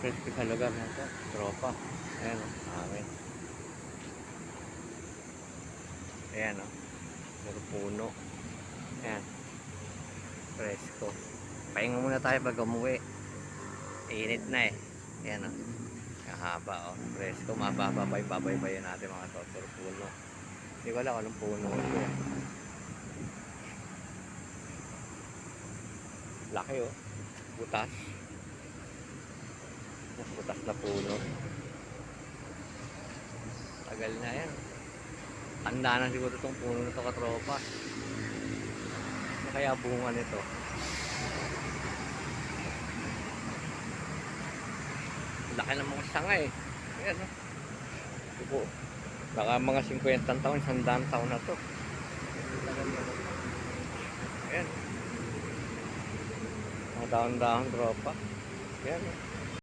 Presko sa lugar na ito. Tropa. Ayan o. Hangin. Ayan o. Puro puno. Ayan. Presko. Pahinga muna tayo pag umuwi. Init na eh. Ayan o. Kahaba o. Presko. Mabababay-babay natin mga to. Puro puno. Hindi ko alam anong puno ito eh. Laki o. Butas. Butas na puno. Tagal na yan. Tanda na siguro itong puno na ito, katropa. Ano kaya bunga nito? Laki ng mga sanga eh. Ayan o. Siguro. Baka mga 50 taon, 100 taon na to. Ayan. Mga daon-daon, tropa. Ayan o.